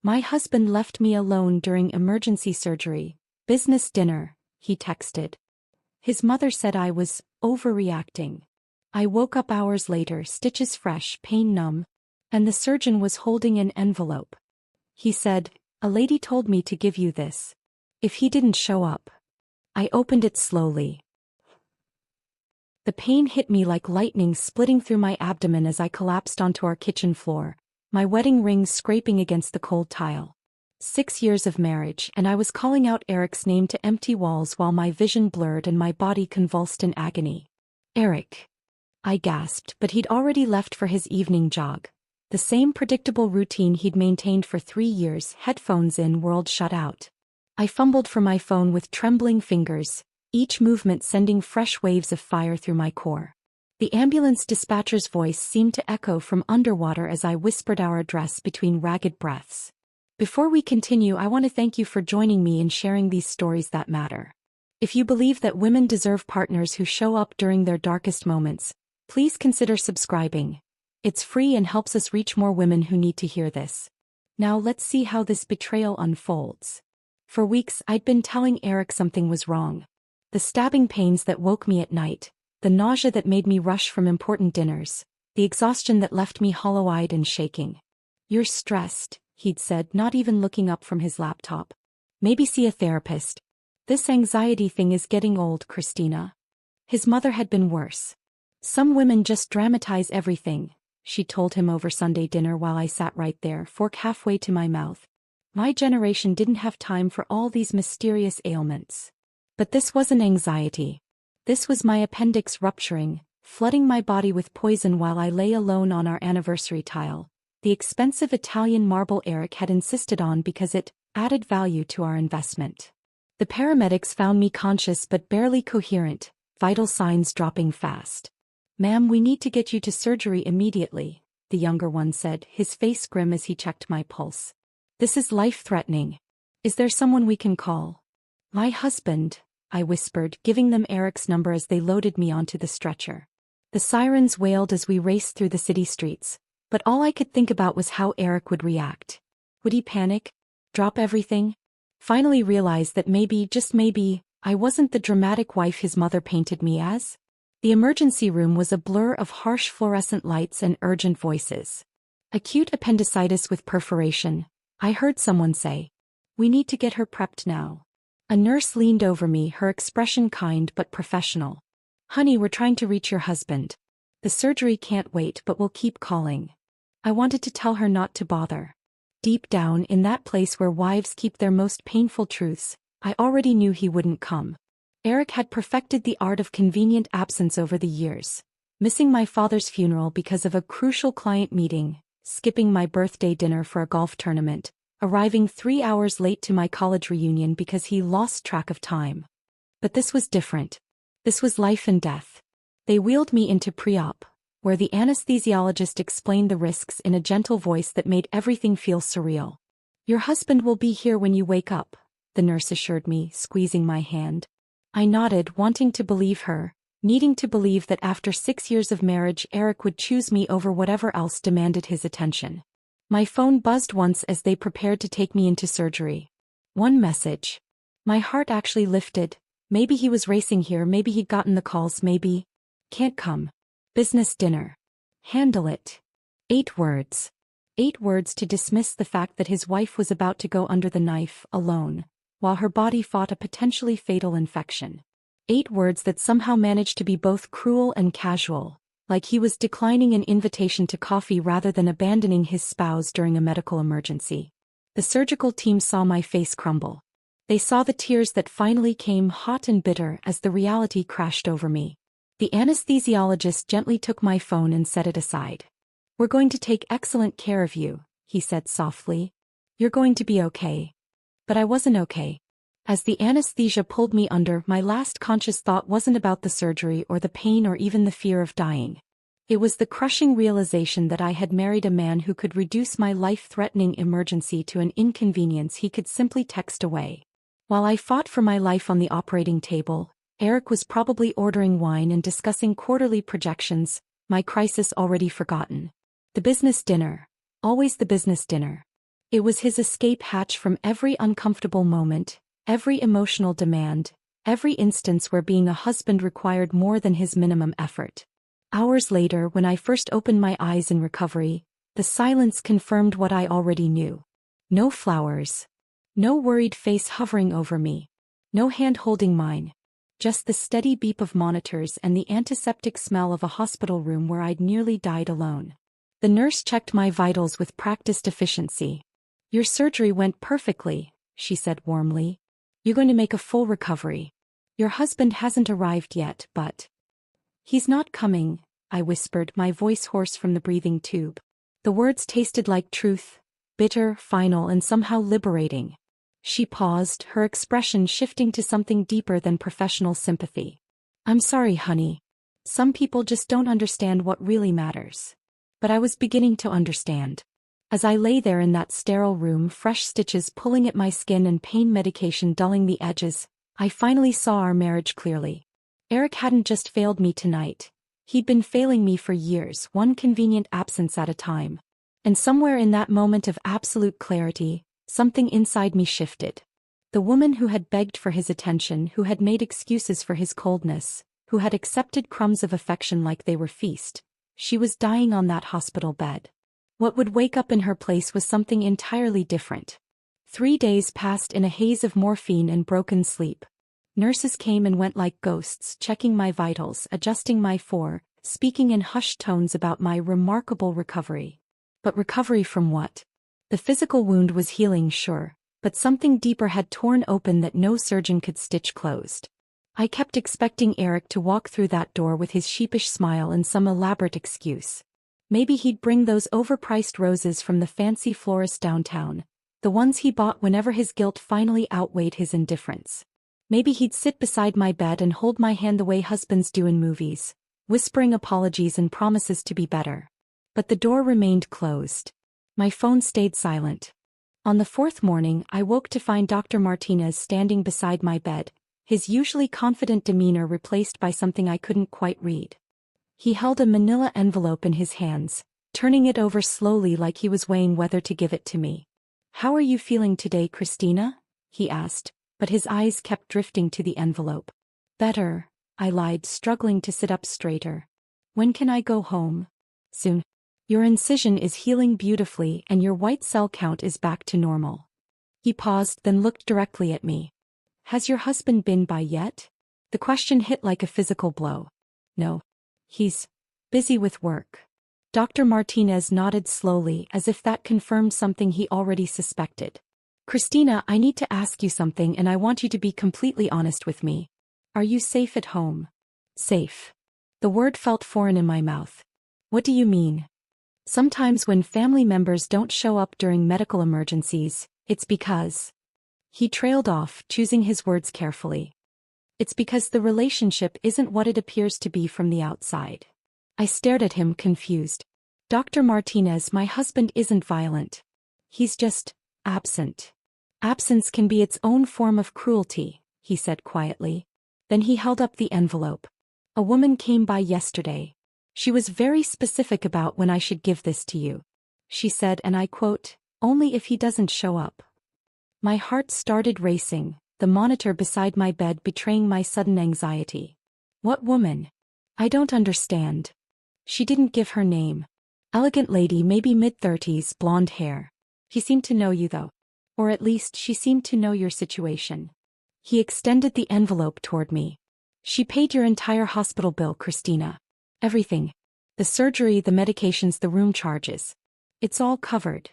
My husband left me alone during emergency surgery. Business dinner, he texted. His mother said I was overreacting. I woke up hours later, stitches fresh, pain numb, and the surgeon was holding an envelope. He said, "A lady told me to give you this. If he didn't show up." I opened it slowly. The pain hit me like lightning, splitting through my abdomen as I collapsed onto our kitchen floor, my wedding ring scraping against the cold tile. 6 years of marriage, and I was calling out Eric's name to empty walls while my vision blurred and my body convulsed in agony. "Eric." I gasped, but he'd already left for his evening jog. The same predictable routine he'd maintained for 3 years, headphones in, world shut out. I fumbled for my phone with trembling fingers, each movement sending fresh waves of fire through my core. The ambulance dispatcher's voice seemed to echo from underwater as I whispered our address between ragged breaths. Before we continue, I want to thank you for joining me in sharing these stories that matter. If you believe that women deserve partners who show up during their darkest moments, please consider subscribing. It's free and helps us reach more women who need to hear this. Now let's see how this betrayal unfolds. For weeks, I'd been telling Eric something was wrong. The stabbing pains that woke me at night, the nausea that made me rush from important dinners, the exhaustion that left me hollow-eyed and shaking. "You're stressed," he'd said, not even looking up from his laptop. "Maybe see a therapist. This anxiety thing is getting old, Christina." His mother had been worse. "Some women just dramatize everything," she told him over Sunday dinner while I sat right there, fork halfway to my mouth. My generation didn't have time for all these mysterious ailments. But this wasn't anxiety. This was my appendix rupturing, flooding my body with poison while I lay alone on our anniversary tile, the expensive Italian marble Eric had insisted on because it added value to our investment. The paramedics found me conscious but barely coherent, vital signs dropping fast. "Ma'am, we need to get you to surgery immediately," the younger one said, his face grim as he checked my pulse. "This is life-threatening. Is there someone we can call?" "My husband," I whispered, giving them Eric's number as they loaded me onto the stretcher. The sirens wailed as we raced through the city streets, but all I could think about was how Eric would react. Would he panic? Drop everything? Finally realized that maybe, just maybe, I wasn't the dramatic wife his mother painted me as? The emergency room was a blur of harsh fluorescent lights and urgent voices. "Acute appendicitis with perforation," I heard someone say. "We need to get her prepped now." A nurse leaned over me, her expression kind but professional. "Honey, we're trying to reach your husband. The surgery can't wait, but we'll keep calling." I wanted to tell her not to bother. Deep down, in that place where wives keep their most painful truths, I already knew he wouldn't come. Eric had perfected the art of convenient absence over the years, missing my father's funeral because of a crucial client meeting, skipping my birthday dinner for a golf tournament, arriving 3 hours late to my college reunion because he lost track of time. But this was different. This was life and death. They wheeled me into pre-op, where the anesthesiologist explained the risks in a gentle voice that made everything feel surreal. "Your husband will be here when you wake up," the nurse assured me, squeezing my hand. I nodded, wanting to believe her, needing to believe that after 6 years of marriage Eric would choose me over whatever else demanded his attention. My phone buzzed once as they prepared to take me into surgery. One message. My heart actually lifted. Maybe he was racing here, maybe he'd gotten the calls, maybe. "Can't come. Business dinner. Handle it." 8 words. 8 words to dismiss the fact that his wife was about to go under the knife, alone, while her body fought a potentially fatal infection. 8 words that somehow managed to be both cruel and casual, like he was declining an invitation to coffee rather than abandoning his spouse during a medical emergency. The surgical team saw my face crumble. They saw the tears that finally came, hot and bitter, as the reality crashed over me. The anesthesiologist gently took my phone and set it aside. "We're going to take excellent care of you," he said softly. "You're going to be okay." But I wasn't okay. As the anesthesia pulled me under, my last conscious thought wasn't about the surgery or the pain or even the fear of dying. It was the crushing realization that I had married a man who could reduce my life-threatening emergency to an inconvenience he could simply text away. While I fought for my life on the operating table, Eric was probably ordering wine and discussing quarterly projections, my crisis already forgotten. The business dinner. Always the business dinner. It was his escape hatch from every uncomfortable moment, every emotional demand, every instance where being a husband required more than his minimum effort. Hours later, when I first opened my eyes in recovery, the silence confirmed what I already knew. No flowers. No worried face hovering over me. No hand holding mine. Just the steady beep of monitors and the antiseptic smell of a hospital room where I'd nearly died alone. The nurse checked my vitals with practiced efficiency. "Your surgery went perfectly," she said warmly. "You're going to make a full recovery. Your husband hasn't arrived yet, but—" "He's not coming," I whispered, my voice hoarse from the breathing tube. The words tasted like truth, bitter, final, and somehow liberating. She paused, her expression shifting to something deeper than professional sympathy. "I'm sorry, honey. Some people just don't understand what really matters." But I was beginning to understand. As I lay there in that sterile room, fresh stitches pulling at my skin and pain medication dulling the edges, I finally saw our marriage clearly. Eric hadn't just failed me tonight. He'd been failing me for years, one convenient absence at a time. And somewhere in that moment of absolute clarity, something inside me shifted. The woman who had begged for his attention, who had made excuses for his coldness, who had accepted crumbs of affection like they were feast, she was dying on that hospital bed. What would wake up in her place was something entirely different. 3 days passed in a haze of morphine and broken sleep. Nurses came and went like ghosts, checking my vitals, adjusting my speaking in hushed tones about my remarkable recovery. But recovery from what? The physical wound was healing, sure, but something deeper had torn open that no surgeon could stitch closed. I kept expecting Eric to walk through that door with his sheepish smile and some elaborate excuse. Maybe he'd bring those overpriced roses from the fancy florist downtown, the ones he bought whenever his guilt finally outweighed his indifference. Maybe he'd sit beside my bed and hold my hand the way husbands do in movies, whispering apologies and promises to be better. But the door remained closed. My phone stayed silent. On the 4th morning, I woke to find Dr. Martinez standing beside my bed, his usually confident demeanor replaced by something I couldn't quite read. He held a manila envelope in his hands, turning it over slowly like he was weighing whether to give it to me. "How are you feeling today, Christina?" he asked, but his eyes kept drifting to the envelope. "Better," I lied, struggling to sit up straighter. "When can I go home?" "Soon. Your incision is healing beautifully and your white cell count is back to normal." He paused, then looked directly at me. "Has your husband been by yet?" The question hit like a physical blow. "No. He's busy with work." Dr. Martinez nodded slowly, as if that confirmed something he already suspected. "Christina, I need to ask you something, and I want you to be completely honest with me. Are you safe at home?" Safe. The word felt foreign in my mouth. "What do you mean?" "Sometimes when family members don't show up during medical emergencies, it's because—" He trailed off, choosing his words carefully. "It's because the relationship isn't what it appears to be from the outside." I stared at him, confused. "Dr. Martinez, my husband isn't violent. He's just absent." "Absence can be its own form of cruelty," he said quietly. Then he held up the envelope. "A woman came by yesterday. She was very specific about when I should give this to you. She said, and I quote, 'Only if he doesn't show up.'" My heart started racing, the monitor beside my bed betraying my sudden anxiety. "What woman?" "I don't understand." "She didn't give her name. Elegant lady, maybe mid-30s, blonde hair. She seemed to know you though. Or at least she seemed to know your situation." He extended the envelope toward me. "She paid your entire hospital bill, Christina. Everything. The surgery, the medications, the room charges. It's all covered."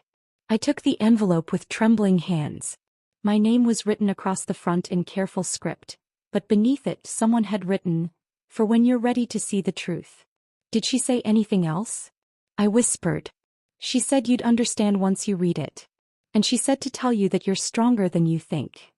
I took the envelope with trembling hands. My name was written across the front in careful script, but beneath it someone had written, "For when you're ready to see the truth." "Did she say anything else?" I whispered. "She said you'd understand once you read it. And she said to tell you that you're stronger than you think."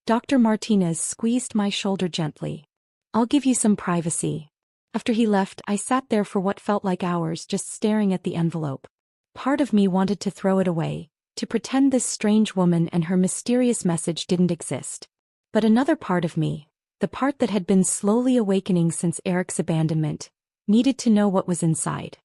Dr. Martinez squeezed my shoulder gently. "I'll give you some privacy." After he left, I sat there for what felt like hours, just staring at the envelope. Part of me wanted to throw it away, to pretend this strange woman and her mysterious message didn't exist. But another part of me, the part that had been slowly awakening since Eric's abandonment, needed to know what was inside.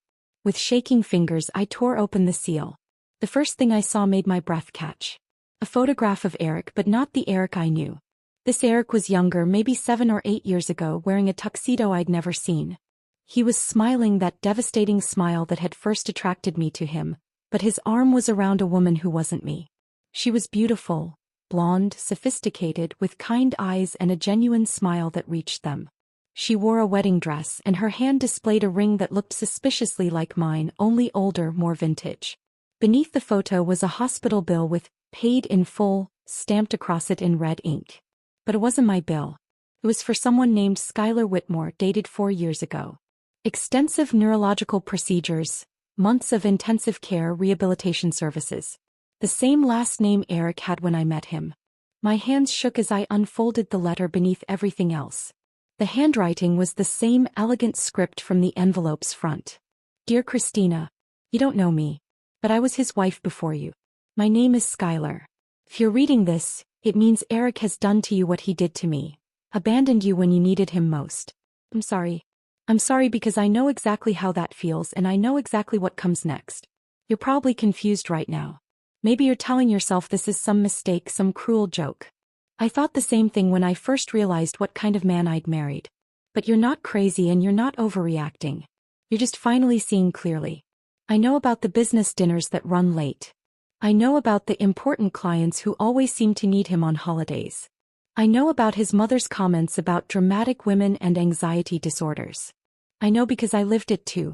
With shaking fingers, I tore open the seal. The The first thing I saw made my breath catch. A photograph of Eric, but not the Eric I knew. This Eric was younger, maybe 7 or 8 years ago, wearing a tuxedo I'd never seen. He was smiling that devastating smile that had first attracted me to him, but his arm was around a woman who wasn't me. She was beautiful, blonde, sophisticated, with kind eyes and a genuine smile that reached them. She wore a wedding dress, and her hand displayed a ring that looked suspiciously like mine, only older, more vintage. Beneath the photo was a hospital bill with "paid in full" stamped across it in red ink. But it wasn't my bill. It was for someone named Skylar Whitmore, dated 4 years ago. Extensive neurological procedures, months of intensive care rehabilitation services. The same last name Eric had when I met him. My hands shook as I unfolded the letter beneath everything else. The handwriting was the same elegant script from the envelope's front. Dear Christina, you don't know me, but I was his wife before you. My name is Skylar. If you're reading this, it means Eric has done to you what he did to me. Abandoned you when you needed him most. I'm sorry. I'm sorry because I know exactly how that feels and I know exactly what comes next. You're probably confused right now. Maybe you're telling yourself this is some mistake, some cruel joke. I thought the same thing when I first realized what kind of man I'd married. But you're not crazy and you're not overreacting. You're just finally seeing clearly. I know about the business dinners that run late. I know about the important clients who always seem to need him on holidays. I know about his mother's comments about dramatic women and anxiety disorders. I know because I lived it too.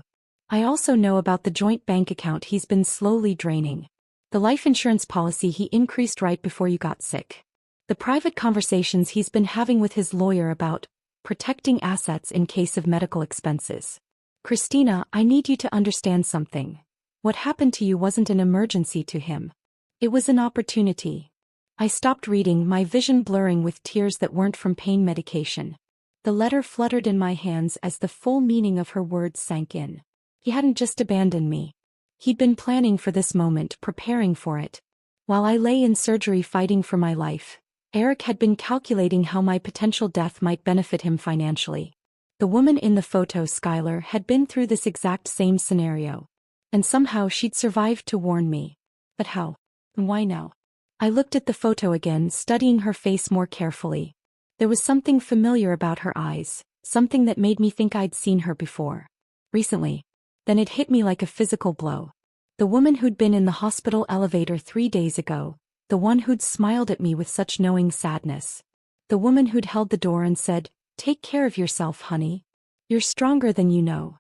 I also know about the joint bank account he's been slowly draining. The life insurance policy he increased right before you got sick. The private conversations he's been having with his lawyer about protecting assets in case of medical expenses. Christina, I need you to understand something. What happened to you wasn't an emergency to him. It was an opportunity. I stopped reading, my vision blurring with tears that weren't from pain medication. The letter fluttered in my hands as the full meaning of her words sank in. He hadn't just abandoned me. He'd been planning for this moment, preparing for it. While I lay in surgery fighting for my life, Eric had been calculating how my potential death might benefit him financially. The woman in the photo, Skylar, had been through this exact same scenario. And somehow she'd survived to warn me. But how? And why now? I looked at the photo again, studying her face more carefully. There was something familiar about her eyes, something that made me think I'd seen her before. Recently. Then it hit me like a physical blow. The woman who'd been in the hospital elevator 3 days ago, the one who'd smiled at me with such knowing sadness. The woman who'd held the door and said, "Take care of yourself, honey. You're stronger than you know."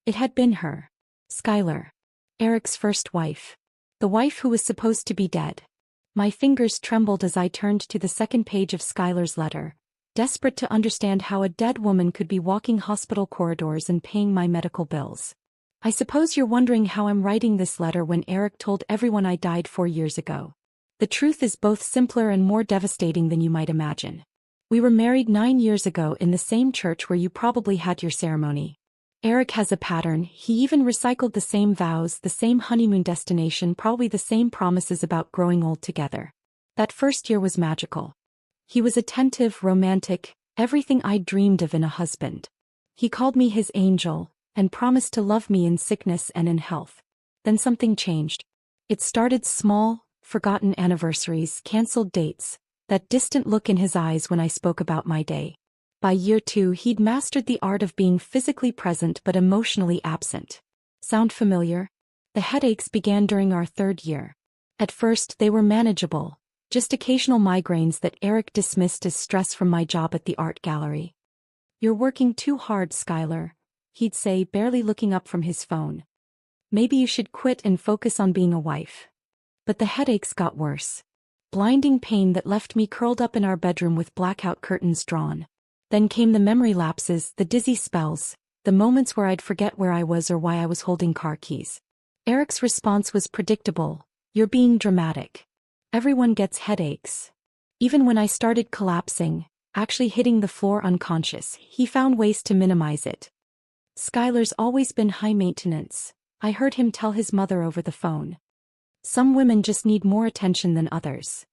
It had been her. Skylar. Eric's first wife. The wife who was supposed to be dead. My fingers trembled as I turned to the second page of Skylar's letter, desperate to understand how a dead woman could be walking hospital corridors and paying my medical bills. I suppose you're wondering how I'm writing this letter when Eric told everyone I died 4 years ago. The truth is both simpler and more devastating than you might imagine. We were married 9 years ago in the same church where you probably had your ceremony. Eric has a pattern, he even recycled the same vows, the same honeymoon destination, probably the same promises about growing old together. That first year was magical. He was attentive, romantic, everything I'd dreamed of in a husband. He called me his angel, and promised to love me in sickness and in health. Then something changed. It started small, forgotten anniversaries, cancelled dates, that distant look in his eyes when I spoke about my day. By year 2 he'd mastered the art of being physically present but emotionally absent. Sound familiar? The headaches began during our 3rd year. At first they were manageable, just occasional migraines that Eric dismissed as stress from my job at the art gallery. "You're working too hard, Skylar," he'd say, barely looking up from his phone. "Maybe you should quit and focus on being a wife." But the headaches got worse. Blinding pain that left me curled up in our bedroom with blackout curtains drawn. Then came the memory lapses, the dizzy spells, the moments where I'd forget where I was or why I was holding car keys. Eric's response was predictable. "You're being dramatic. Everyone gets headaches." Even when I started collapsing, actually hitting the floor unconscious, he found ways to minimize it. "Skylar's always been high maintenance," I heard him tell his mother over the phone. "Some women just need more attention than others."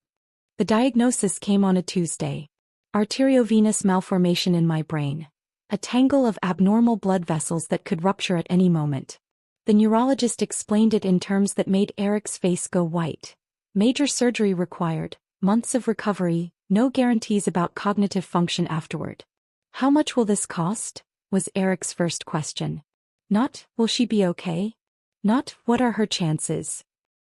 The diagnosis came on a Tuesday. Arteriovenous malformation in my brain. A tangle of abnormal blood vessels that could rupture at any moment. The neurologist explained it in terms that made Eric's face go white. Major surgery required, months of recovery, no guarantees about cognitive function afterward. How much will this cost? Was Eric's first question. Not, will she be okay? Not, what are her chances?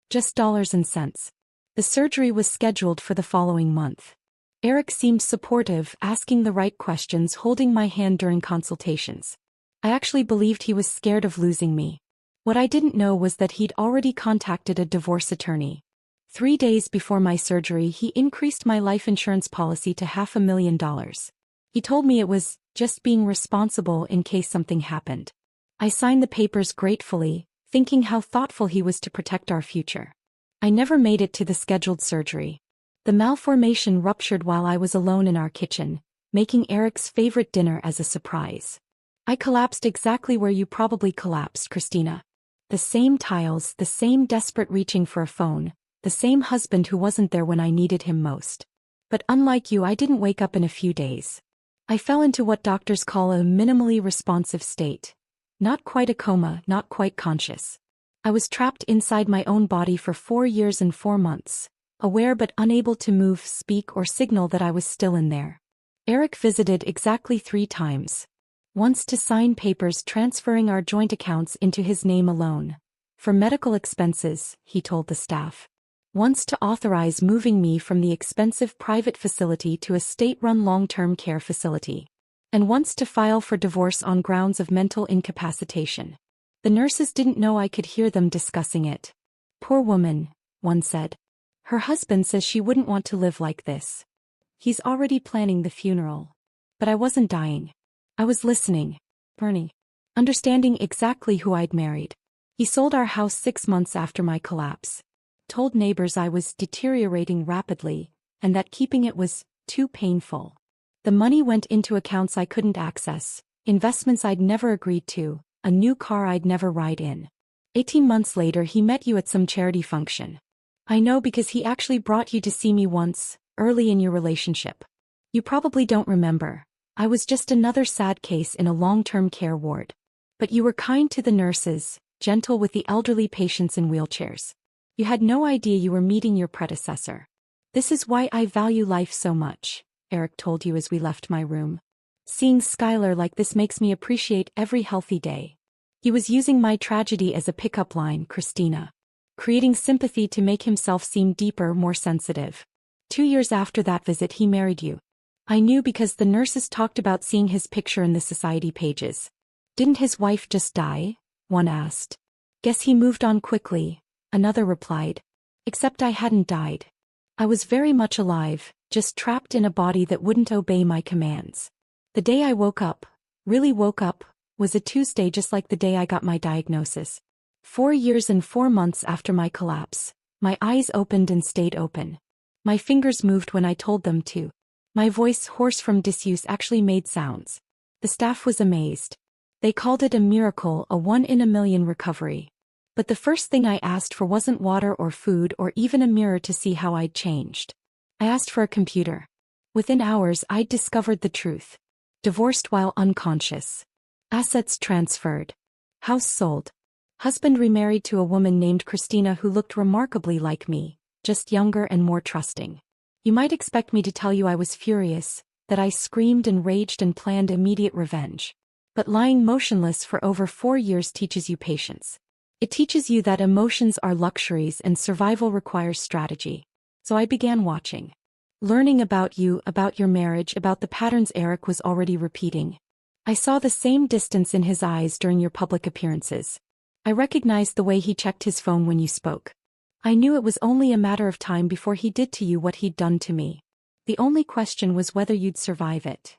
Just dollars and cents. The surgery was scheduled for the following month. Eric seemed supportive, asking the right questions, holding my hand during consultations. I actually believed he was scared of losing me. What I didn't know was that he'd already contacted a divorce attorney. 3 days before my surgery, he increased my life insurance policy to $500,000. He told me it was just being responsible in case something happened. I signed the papers gratefully, thinking how thoughtful he was to protect our future. I never made it to the scheduled surgery. The malformation ruptured while I was alone in our kitchen, making Eric's favorite dinner as a surprise. I collapsed exactly where you probably collapsed, Christina. The same tiles, the same desperate reaching for a phone, the same husband who wasn't there when I needed him most. But unlike you, I didn't wake up in a few days. I fell into what doctors call a minimally responsive state. Not quite a coma, not quite conscious. I was trapped inside my own body for 4 years and 4 months, aware but unable to move, speak, or signal that I was still in there. Eric visited exactly 3 times. Once to sign papers transferring our joint accounts into his name alone. For medical expenses, he told the staff. Once to authorize moving me from the expensive private facility to a state-run long-term care facility. And once to file for divorce on grounds of mental incapacitation. The nurses didn't know I could hear them discussing it. Poor woman, one said. Her husband says she wouldn't want to live like this. He's already planning the funeral. But I wasn't dying. I was listening. Bernie. Understanding exactly who I'd married. He sold our house 6 months after my collapse. Told neighbors I was deteriorating rapidly, and that keeping it was too painful. The money went into accounts I couldn't access, investments I'd never agreed to, a new car I'd never ride in. 18 months later he met you at some charity function. I know because he actually brought you to see me once, early in your relationship. You probably don't remember. I was just another sad case in a long-term care ward. But you were kind to the nurses, gentle with the elderly patients in wheelchairs. You had no idea you were meeting your predecessor. This is why I value life so much, Eric told you as we left my room. Seeing Skylar like this makes me appreciate every healthy day. He was using my tragedy as a pickup line, Christina. Creating sympathy to make himself seem deeper, more sensitive. 2 years after that visit he married you. I knew because the nurses talked about seeing his picture in the society pages. Didn't his wife just die? One asked. Guess he moved on quickly, another replied. Except I hadn't died. I was very much alive, just trapped in a body that wouldn't obey my commands. The day I woke up, really woke up, was a Tuesday just like the day I got my diagnosis. 4 years and 4 months after my collapse, my eyes opened and stayed open. My fingers moved when I told them to. My voice, hoarse from disuse, actually made sounds. The staff was amazed. They called it a miracle, a 1 in a million recovery. But the first thing I asked for wasn't water or food or even a mirror to see how I'd changed. I asked for a computer. Within hours I'd discovered the truth. Divorced while unconscious. Assets transferred. House sold. Husband remarried to a woman named Christina who looked remarkably like me, just younger and more trusting. You might expect me to tell you I was furious, that I screamed and raged and planned immediate revenge. But lying motionless for over 4 years teaches you patience. It teaches you that emotions are luxuries and survival requires strategy. So I began watching. Learning about you, about your marriage, about the patterns Eric was already repeating. I saw the same distance in his eyes during your public appearances. I recognized the way he checked his phone when you spoke. I knew it was only a matter of time before he did to you what he'd done to me. The only question was whether you'd survive it.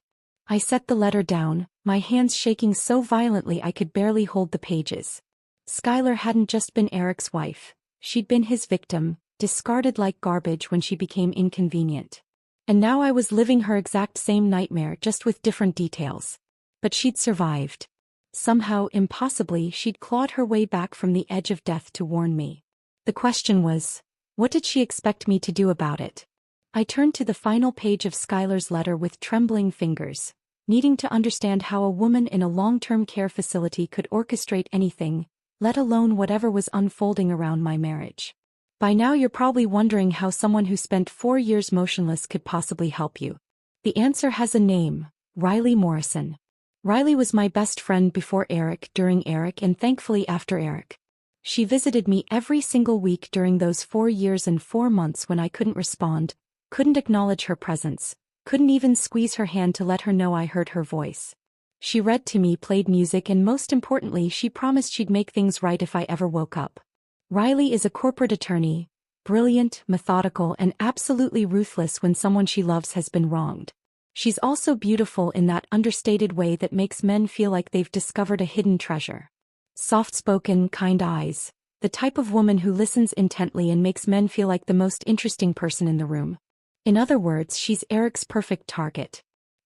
I set the letter down, my hands shaking so violently I could barely hold the pages. Skylar hadn't just been Eric's wife. She'd been his victim, discarded like garbage when she became inconvenient. And now I was living her exact same nightmare, just with different details. But she'd survived. Somehow, impossibly, she'd clawed her way back from the edge of death to warn me. The question was, what did she expect me to do about it? I turned to the final page of Skylar's letter with trembling fingers, needing to understand how a woman in a long-term care facility could orchestrate anything, let alone whatever was unfolding around my marriage. By now you're probably wondering how someone who spent 4 years motionless could possibly help you. The answer has a name: Riley Morrison. Riley was my best friend before Eric, during Eric, and thankfully after Eric. She visited me every single week during those 4 years and 4 months when I couldn't respond, couldn't acknowledge her presence, couldn't even squeeze her hand to let her know I heard her voice. She read to me, played music, and most importantly, she promised she'd make things right if I ever woke up. Riley is a corporate attorney, brilliant, methodical, and absolutely ruthless when someone she loves has been wronged. She's also beautiful in that understated way that makes men feel like they've discovered a hidden treasure. Soft-spoken, kind eyes, the type of woman who listens intently and makes men feel like the most interesting person in the room. In other words, she's Eric's perfect target.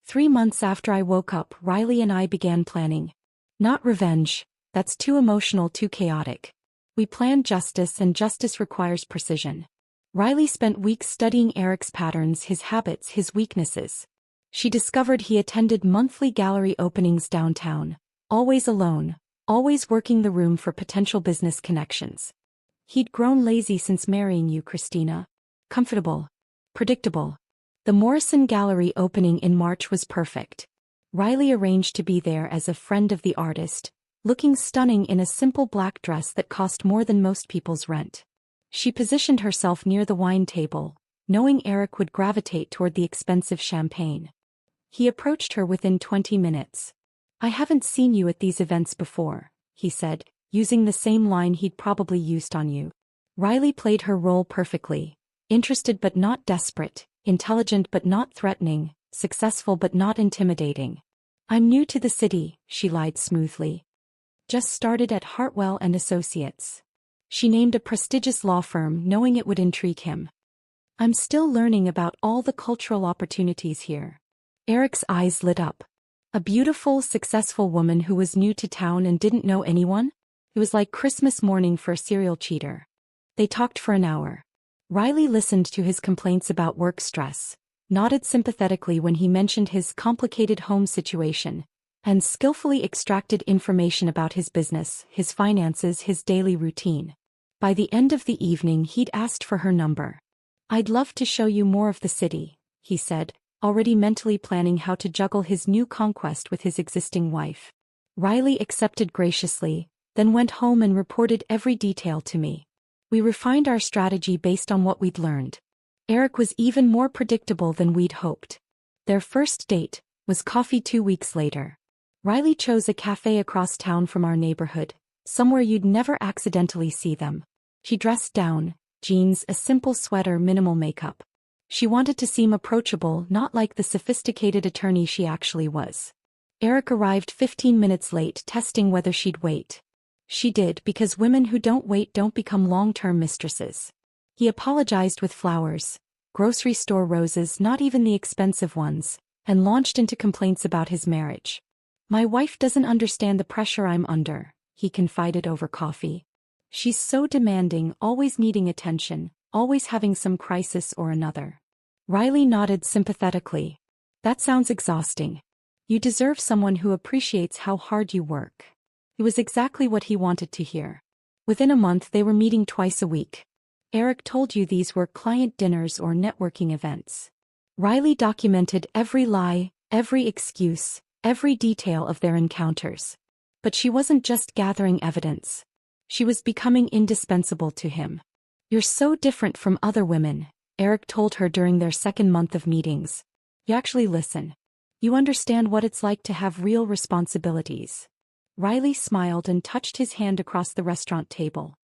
3 months after I woke up, Riley and I began planning. Not revenge, that's too emotional, too chaotic. We planned justice, and justice requires precision. Riley spent weeks studying Eric's patterns, his habits, his weaknesses. She discovered he attended monthly gallery openings downtown, always alone, always working the room for potential business connections. He'd grown lazy since marrying you, Christina. Comfortable. Predictable. The Morrison Gallery opening in March was perfect. Riley arranged to be there as a friend of the artist, looking stunning in a simple black dress that cost more than most people's rent. She positioned herself near the wine table, knowing Eric would gravitate toward the expensive champagne. He approached her within 20 minutes. "I haven't seen you at these events before," he said, using the same line he'd probably used on you. Riley played her role perfectly. Interested but not desperate, intelligent but not threatening, successful but not intimidating. "I'm new to the city," she lied smoothly. "Just started at Hartwell and Associates." She named a prestigious law firm, knowing it would intrigue him. "I'm still learning about all the cultural opportunities here." Eric's eyes lit up. A beautiful, successful woman who was new to town and didn't know anyone? It was like Christmas morning for a serial cheater. They talked for an hour. Riley listened to his complaints about work stress, nodded sympathetically when he mentioned his complicated home situation, and skillfully extracted information about his business, his finances, his daily routine. By the end of the evening, he'd asked for her number. "I'd love to show you more of the city," he said, already mentally planning how to juggle his new conquest with his existing wife. Riley accepted graciously, then went home and reported every detail to me. We refined our strategy based on what we'd learned. Eric was even more predictable than we'd hoped. Their first date was coffee 2 weeks later. Riley chose a cafe across town from our neighborhood, somewhere you'd never accidentally see them. She dressed down, jeans, a simple sweater, minimal makeup. She wanted to seem approachable, not like the sophisticated attorney she actually was. Eric arrived 15 minutes late, testing whether she'd wait. She did, because women who don't wait don't become long-term mistresses. He apologized with flowers, grocery store roses, not even the expensive ones, and launched into complaints about his marriage. "My wife doesn't understand the pressure I'm under," he confided over coffee. "She's so demanding, always needing attention, always having some crisis or another." Riley nodded sympathetically. "That sounds exhausting. You deserve someone who appreciates how hard you work." It was exactly what he wanted to hear. Within a month they were meeting twice a week. Eric told you these were client dinners or networking events. Riley documented every lie, every excuse, every detail of their encounters. But she wasn't just gathering evidence. She was becoming indispensable to him. "You're so different from other women," Eric told her during their second month of meetings. "You actually listen. You understand what it's like to have real responsibilities." Riley smiled and touched his hand across the restaurant table.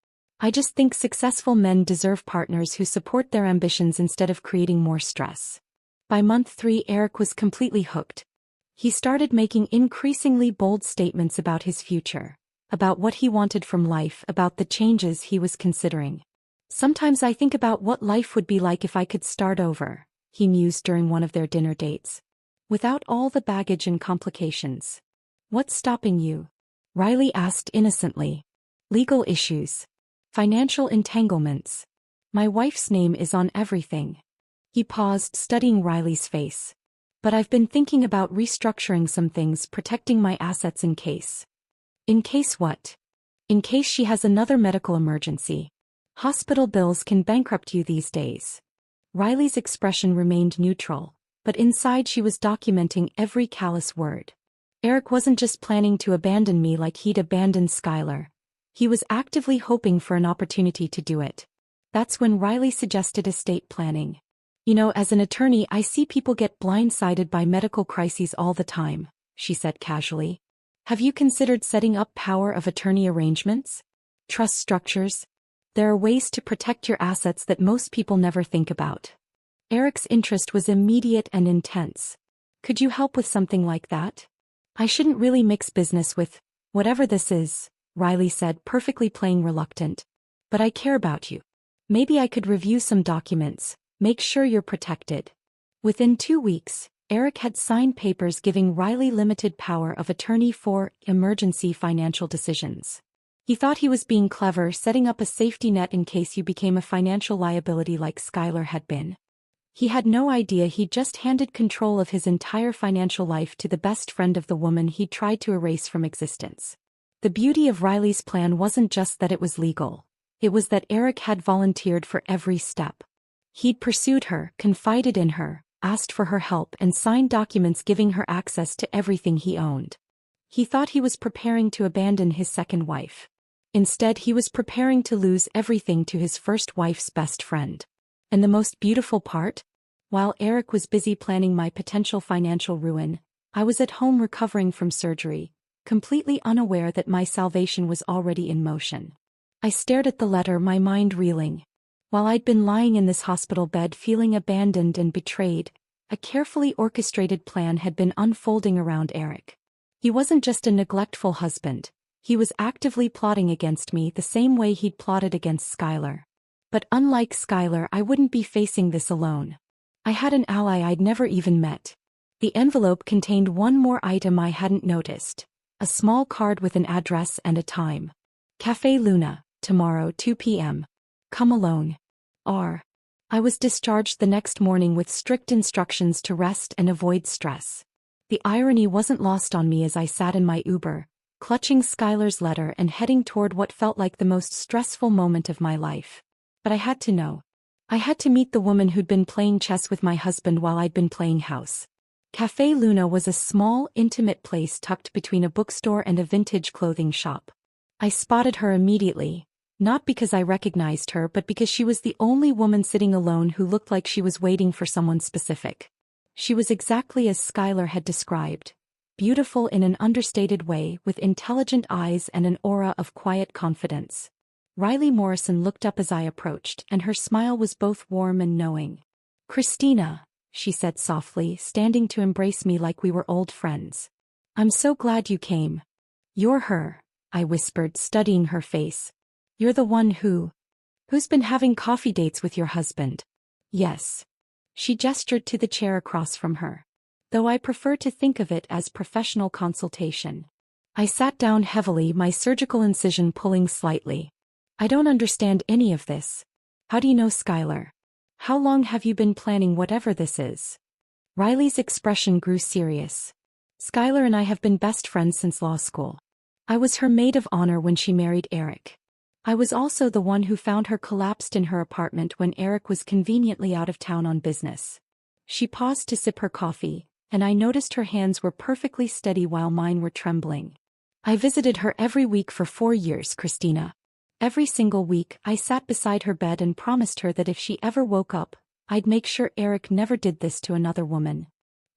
"I just think successful men deserve partners who support their ambitions instead of creating more stress." By month 3, Eric was completely hooked. He started making increasingly bold statements about his future, about what he wanted from life, about the changes he was considering. "Sometimes I think about what life would be like if I could start over," he mused during one of their dinner dates. "Without all the baggage and complications." "What's stopping you?" Riley asked innocently. "Legal issues. Financial entanglements. My wife's name is on everything." He paused, studying Riley's face. "But I've been thinking about restructuring some things, protecting my assets in case." "In case what?" in case she has another medical emergency. Hospital bills can bankrupt you these days. Riley's expression remained neutral, but inside she was documenting every callous word. Eric wasn't just planning to abandon me like he'd abandoned Skylar. He was actively hoping for an opportunity to do it. That's when Riley suggested estate planning. You know, as an attorney, I see people get blindsided by medical crises all the time, she said casually. Have you considered setting up power of attorney arrangements? Trust structures? There are ways to protect your assets that most people never think about. Eric's interest was immediate and intense. Could you help with something like that? I shouldn't really mix business with whatever this is, Riley said, perfectly playing reluctant. But I care about you. Maybe I could review some documents, make sure you're protected. Within 2 weeks, Eric had signed papers giving Riley limited power of attorney for emergency financial decisions. He thought he was being clever, setting up a safety net in case you became a financial liability like Skylar had been. He had no idea he'd just handed control of his entire financial life to the best friend of the woman he'd tried to erase from existence. The beauty of Riley's plan wasn't just that it was legal. It was that Eric had volunteered for every step. He'd pursued her, confided in her, asked for her help, and signed documents giving her access to everything he owned. He thought he was preparing to abandon his second wife. Instead, he was preparing to lose everything to his first wife's best friend. And the most beautiful part? While Eric was busy planning my potential financial ruin, I was at home recovering from surgery, completely unaware that my salvation was already in motion. I stared at the letter, my mind reeling. While I'd been lying in this hospital bed feeling abandoned and betrayed, a carefully orchestrated plan had been unfolding around Eric. He wasn't just a neglectful husband. He was actively plotting against me the same way he'd plotted against Skylar. But unlike Skylar, I wouldn't be facing this alone. I had an ally I'd never even met. The envelope contained one more item I hadn't noticed. A small card with an address and a time. Café Luna, tomorrow 2 p.m. Come alone. R. I was discharged the next morning with strict instructions to rest and avoid stress. The irony wasn't lost on me as I sat in my Uber, clutching Skylar's letter and heading toward what felt like the most stressful moment of my life. But I had to know. I had to meet the woman who'd been playing chess with my husband while I'd been playing house. Café Luna was a small, intimate place tucked between a bookstore and a vintage clothing shop. I spotted her immediately, not because I recognized her but because she was the only woman sitting alone who looked like she was waiting for someone specific. She was exactly as Skylar had described. Beautiful in an understated way, with intelligent eyes and an aura of quiet confidence. Riley Morrison looked up as I approached, and her smile was both warm and knowing. "Christina," she said softly, standing to embrace me like we were old friends. "I'm so glad you came." "You're her," I whispered, studying her face. "You're the one who's been having coffee dates with your husband." "Yes." She gestured to the chair across from her. Though I prefer to think of it as professional consultation. I sat down heavily, my surgical incision pulling slightly. "I don't understand any of this. How do you know Skylar? How long have you been planning whatever this is?" Riley's expression grew serious. "Skylar and I have been best friends since law school. I was her maid of honor when she married Eric. I was also the one who found her collapsed in her apartment when Eric was conveniently out of town on business." She paused to sip her coffee, and I noticed her hands were perfectly steady while mine were trembling. "I visited her every week for 4 years, Christina. Every single week, I sat beside her bed and promised her that if she ever woke up, I'd make sure Eric never did this to another woman."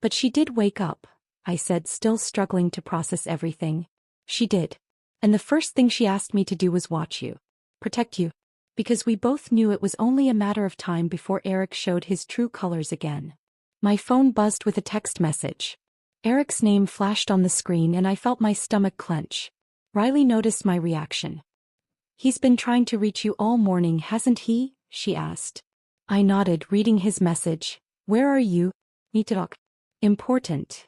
"But she did wake up," I said, still struggling to process everything. "She did. And the first thing she asked me to do was watch you. Protect you. Because we both knew it was only a matter of time before Eric showed his true colors again." My phone buzzed with a text message. Eric's name flashed on the screen and I felt my stomach clench. Riley noticed my reaction. "He's been trying to reach you all morning, hasn't he?" she asked. I nodded, reading his message. "Where are you? Need to talk." "Important."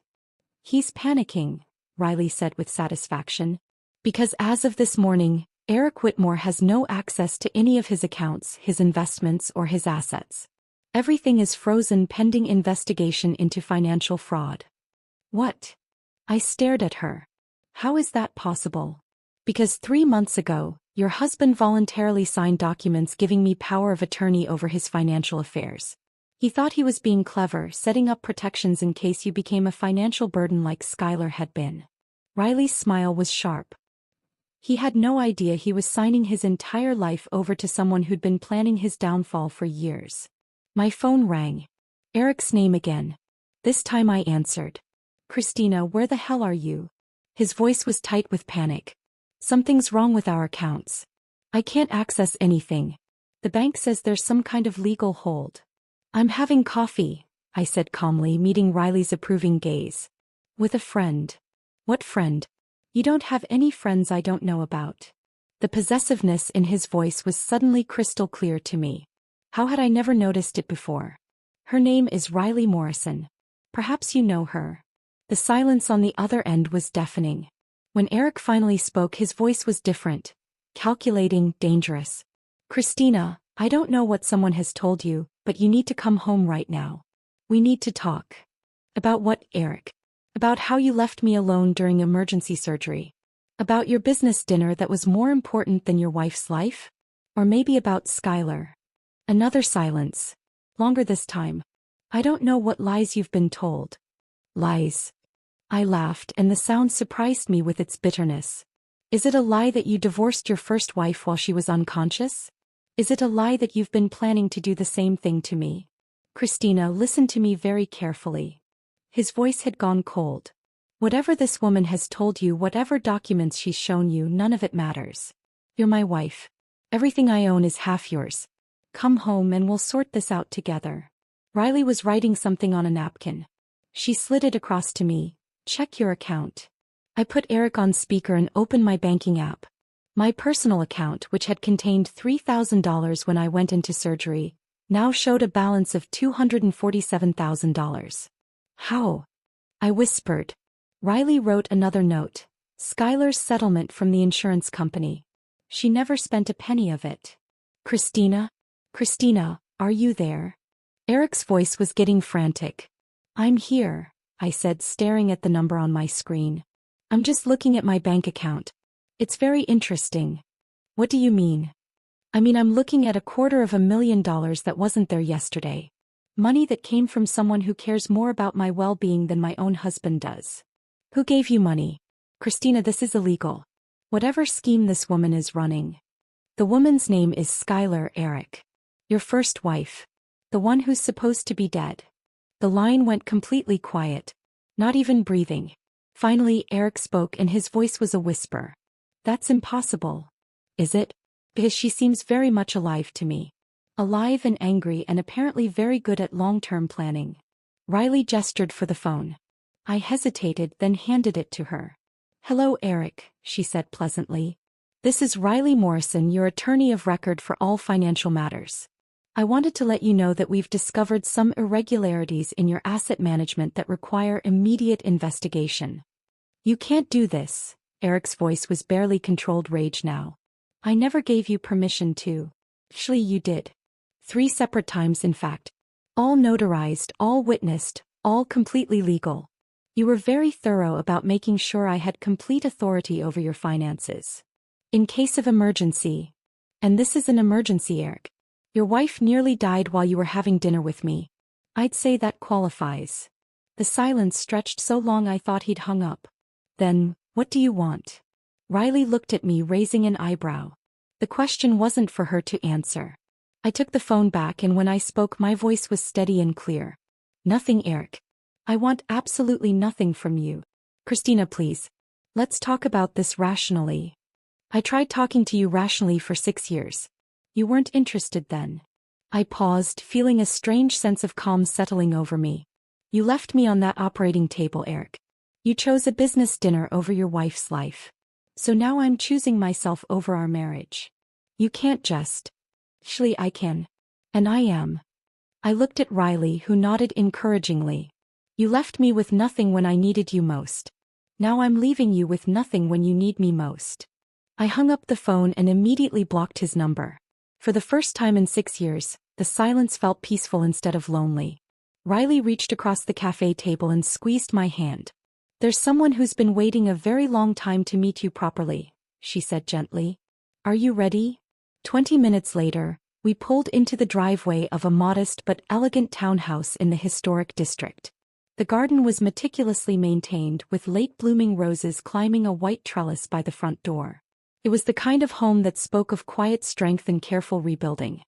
"He's panicking," Riley said with satisfaction. "Because as of this morning, Eric Whitmore has no access to any of his accounts, his investments, or his assets. Everything is frozen pending investigation into financial fraud." "What?" I stared at her. "How is that possible?" Because 3 months ago, your husband voluntarily signed documents giving me power of attorney over his financial affairs. He thought he was being clever, setting up protections in case you became a financial burden like Skylar had been. Riley's smile was sharp. He had no idea he was signing his entire life over to someone who'd been planning his downfall for years. My phone rang. Eric's name again. This time I answered. Christina, where the hell are you? His voice was tight with panic. Something's wrong with our accounts. I can't access anything. The bank says there's some kind of legal hold. I'm having coffee, I said calmly, meeting Riley's approving gaze. With a friend. What friend? You don't have any friends I don't know about. The possessiveness in his voice was suddenly crystal clear to me. How had I never noticed it before? Her name is Riley Morrison. Perhaps you know her. The silence on the other end was deafening. When Eric finally spoke, his voice was different. Calculating, dangerous. Christina, I don't know what someone has told you, but you need to come home right now. We need to talk. About what, Eric? About how you left me alone during emergency surgery. About your business dinner that was more important than your wife's life? Or maybe about Skylar. Another silence. Longer this time. I don't know what lies you've been told. Lies. I laughed, and the sound surprised me with its bitterness. Is it a lie that you divorced your first wife while she was unconscious? Is it a lie that you've been planning to do the same thing to me? Christina, listen to me very carefully. His voice had gone cold. Whatever this woman has told you, whatever documents she's shown you, none of it matters. You're my wife. Everything I own is half yours. Come home and we'll sort this out together. Riley was writing something on a napkin. She slid it across to me. Check your account. I put Eric on speaker and opened my banking app. My personal account, which had contained $3,000 when I went into surgery, now showed a balance of $247,000. How? I whispered. Riley wrote another note. Skylar's settlement from the insurance company. She never spent a penny of it. Christina? Christina, are you there? Eric's voice was getting frantic. I'm here, I said, staring at the number on my screen. I'm just looking at my bank account. It's very interesting. What do you mean? I mean, I'm looking at $250,000 that wasn't there yesterday. Money that came from someone who cares more about my well-being than my own husband does. Who gave you money? Christina, this is illegal. Whatever scheme this woman is running. The woman's name is Skylar, Eric. Your first wife. The one who's supposed to be dead. The line went completely quiet. Not even breathing. Finally, Eric spoke and his voice was a whisper. That's impossible. Is it? Because she seems very much alive to me. Alive and angry and apparently very good at long-term planning. Riley gestured for the phone. I hesitated, then handed it to her. Hello, Eric, she said pleasantly. This is Riley Morrison, your attorney of record for all financial matters. I wanted to let you know that we've discovered some irregularities in your asset management that require immediate investigation. You can't do this. Eric's voice was barely controlled rage now. I never gave you permission to. Actually, you did. 3 separate times, in fact. All notarized, all witnessed, all completely legal. You were very thorough about making sure I had complete authority over your finances. In case of emergency. And this is an emergency, Eric. Your wife nearly died while you were having dinner with me. I'd say that qualifies. The silence stretched so long I thought he'd hung up. Then, what do you want? Riley looked at me, raising an eyebrow. The question wasn't for her to answer. I took the phone back, and when I spoke my voice was steady and clear. Nothing, Eric. I want absolutely nothing from you. Christina, please. Let's talk about this rationally. I tried talking to you rationally for 6 years. You weren't interested then. I paused, feeling a strange sense of calm settling over me. You left me on that operating table, Eric. You chose a business dinner over your wife's life. So now I'm choosing myself over our marriage. You can't just. Actually, I can. And I am. I looked at Riley, who nodded encouragingly. You left me with nothing when I needed you most. Now I'm leaving you with nothing when you need me most. I hung up the phone and immediately blocked his number. For the first time in 6 years, the silence felt peaceful instead of lonely. Riley reached across the cafe table and squeezed my hand. There's someone who's been waiting a very long time to meet you properly, she said gently. Are you ready? 20 minutes later, we pulled into the driveway of a modest but elegant townhouse in the historic district. The garden was meticulously maintained with late-blooming roses climbing a white trellis by the front door. It was the kind of home that spoke of quiet strength and careful rebuilding.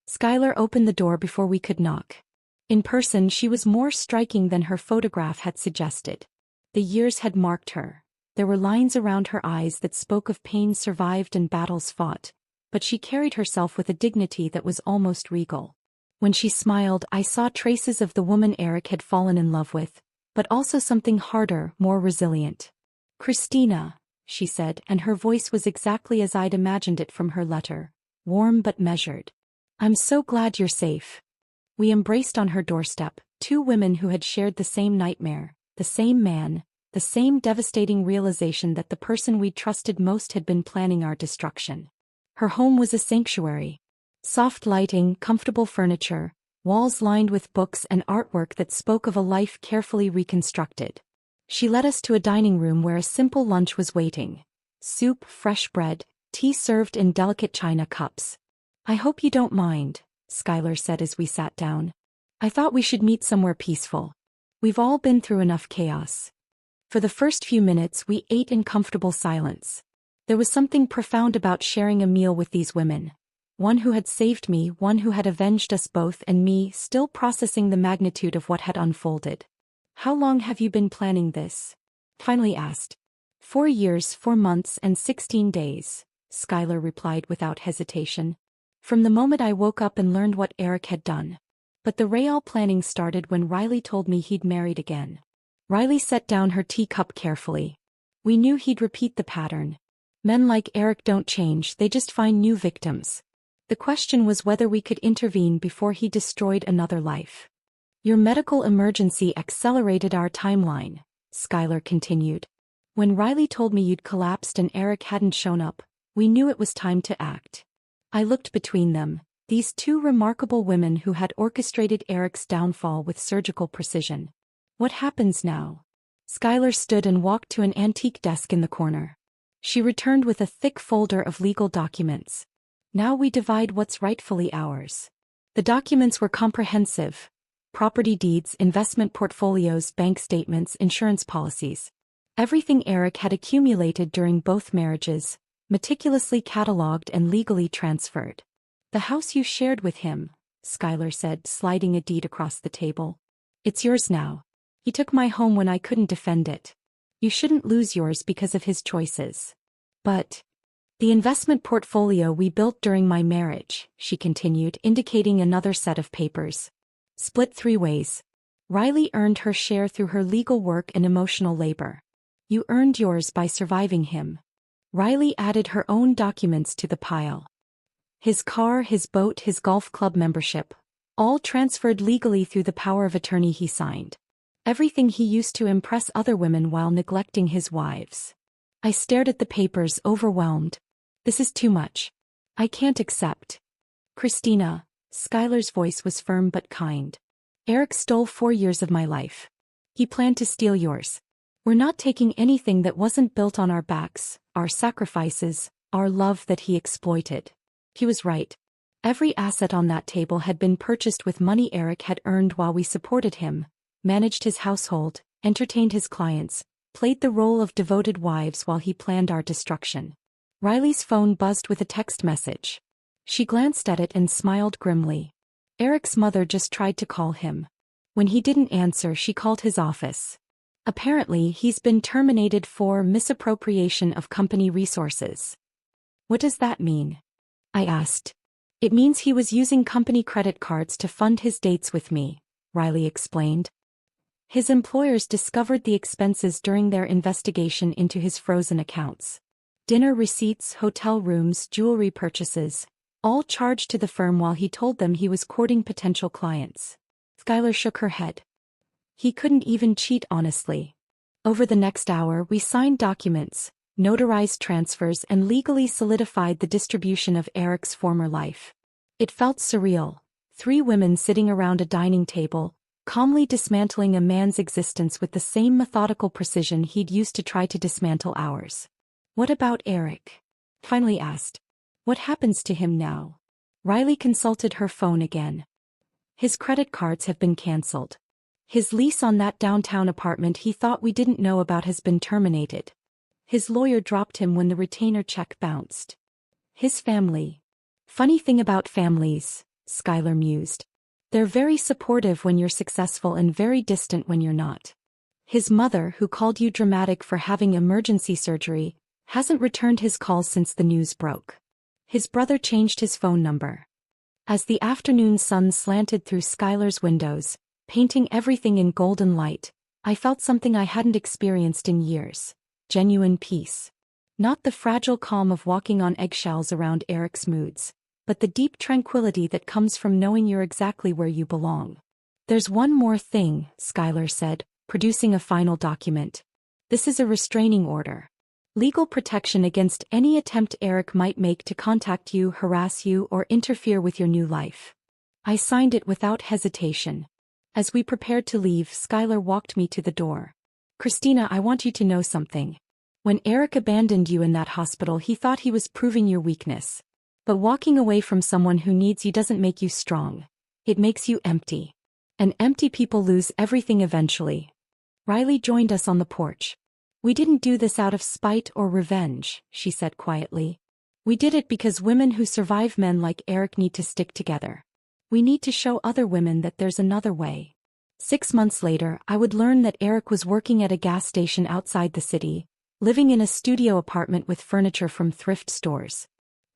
Skylar opened the door before we could knock. In person, she was more striking than her photograph had suggested. The years had marked her. There were lines around her eyes that spoke of pain survived and battles fought, but she carried herself with a dignity that was almost regal. When she smiled, I saw traces of the woman Eric had fallen in love with, but also something harder, more resilient. Christina, she said, and her voice was exactly as I'd imagined it from her letter, warm but measured. I'm so glad you're safe. We embraced on her doorstep, two women who had shared the same nightmare, the same man, the same devastating realization that the person we'd trusted most had been planning our destruction. Her home was a sanctuary. Soft lighting, comfortable furniture, walls lined with books and artwork that spoke of a life carefully reconstructed. She led us to a dining room where a simple lunch was waiting. Soup, fresh bread, tea served in delicate china cups. I hope you don't mind, Skylar said as we sat down. I thought we should meet somewhere peaceful. We've all been through enough chaos. For the first few minutes, we ate in comfortable silence. There was something profound about sharing a meal with these women. One who had saved me, one who had avenged us both, and me, still processing the magnitude of what had unfolded. How long have you been planning this? Finally asked. 4 years, 4 months, and 16 days, Skylar replied without hesitation. From the moment I woke up and learned what Eric had done. But the real planning started when Riley told me he'd married again. Riley set down her teacup carefully. We knew he'd repeat the pattern. Men like Eric don't change, they just find new victims. The question was whether we could intervene before he destroyed another life. Your medical emergency accelerated our timeline, Skylar continued. When Riley told me you'd collapsed and Eric hadn't shown up, we knew it was time to act. I looked between them, these two remarkable women who had orchestrated Eric's downfall with surgical precision. What happens now? Skylar stood and walked to an antique desk in the corner. She returned with a thick folder of legal documents. Now we divide what's rightfully ours. The documents were comprehensive. Property deeds, investment portfolios, bank statements, insurance policies. Everything Eric had accumulated during both marriages, meticulously catalogued and legally transferred. The house you shared with him, Skylar said, sliding a deed across the table. It's yours now. He took my home when I couldn't defend it. You shouldn't lose yours because of his choices. But the investment portfolio we built during my marriage, she continued, indicating another set of papers. Split 3 ways. Riley earned her share through her legal work and emotional labor. You earned yours by surviving him. Riley added her own documents to the pile. His car, his boat, his golf club membership, all transferred legally through the power of attorney he signed. Everything he used to impress other women while neglecting his wives. I stared at the papers, overwhelmed. This is too much. I can't accept. Christina, Skylar's voice was firm but kind. Eric stole 4 years of my life. He planned to steal yours. We're not taking anything that wasn't built on our backs, our sacrifices, our love that he exploited. He was right. Every asset on that table had been purchased with money Eric had earned while we supported him, managed his household, entertained his clients, played the role of devoted wives while he planned our destruction. Riley's phone buzzed with a text message. She glanced at it and smiled grimly. Eric's mother just tried to call him. When he didn't answer, she called his office. Apparently, he's been terminated for misappropriation of company resources. What does that mean? I asked. It means he was using company credit cards to fund his dates with me, Riley explained. His employers discovered the expenses during their investigation into his frozen accounts. Dinner receipts, hotel rooms, jewelry purchases, all charged to the firm while he told them he was courting potential clients. Skylar shook her head. He couldn't even cheat honestly. Over the next hour, we signed documents, notarized transfers, and legally solidified the distribution of Eric's former life. It felt surreal. 3 women sitting around a dining table, calmly dismantling a man's existence with the same methodical precision he'd used to try to dismantle ours. What about Eric? finally asked. What happens to him now? Riley consulted her phone again. His credit cards have been canceled. His lease on that downtown apartment he thought we didn't know about has been terminated. His lawyer dropped him when the retainer check bounced. His family. Funny thing about families, Skylar mused. They're very supportive when you're successful and very distant when you're not. His mother, who called you dramatic for having emergency surgery, hasn't returned his calls since the news broke. His brother changed his phone number. As the afternoon sun slanted through Skylar's windows, painting everything in golden light, I felt something I hadn't experienced in years. Genuine peace. Not the fragile calm of walking on eggshells around Eric's moods, but the deep tranquility that comes from knowing you're exactly where you belong. There's one more thing, Skylar said, producing a final document. This is a restraining order. Legal protection against any attempt Eric might make to contact you, harass you, or interfere with your new life. I signed it without hesitation. As we prepared to leave, Skylar walked me to the door. Christina, I want you to know something. When Eric abandoned you in that hospital, he thought he was proving your weakness. But walking away from someone who needs you doesn't make you strong. It makes you empty. And empty people lose everything eventually. Riley joined us on the porch. We didn't do this out of spite or revenge, she said quietly. We did it because women who survive men like Eric need to stick together. We need to show other women that there's another way. 6 months later, I would learn that Eric was working at a gas station outside the city, living in a studio apartment with furniture from thrift stores.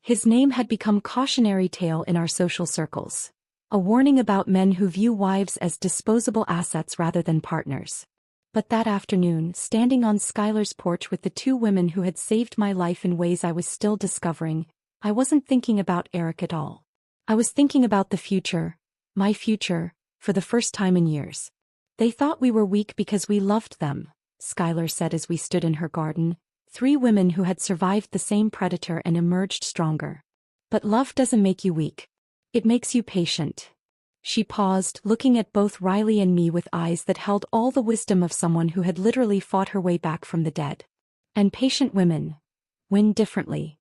His name had become cautionary tale in our social circles. A warning about men who view wives as disposable assets rather than partners. But that afternoon, standing on Skylar's porch with the 2 women who had saved my life in ways I was still discovering, I wasn't thinking about Eric at all. I was thinking about the future, my future, for the first time in years. They thought we were weak because we loved them, Skylar said as we stood in her garden, 3 women who had survived the same predator and emerged stronger. But love doesn't make you weak. It makes you patient. She paused, looking at both Riley and me with eyes that held all the wisdom of someone who had literally fought her way back from the dead. And patient women win differently.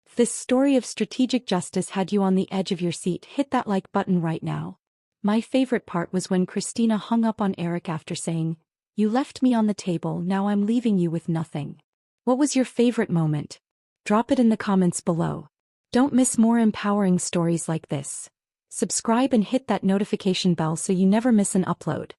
If this story of strategic justice had you on the edge of your seat, hit that like button right now. My favorite part was when Christina hung up on Eric after saying, "You left me on the table, now I'm leaving you with nothing." What was your favorite moment? Drop it in the comments below. Don't miss more empowering stories like this. Subscribe and hit that notification bell so you never miss an upload.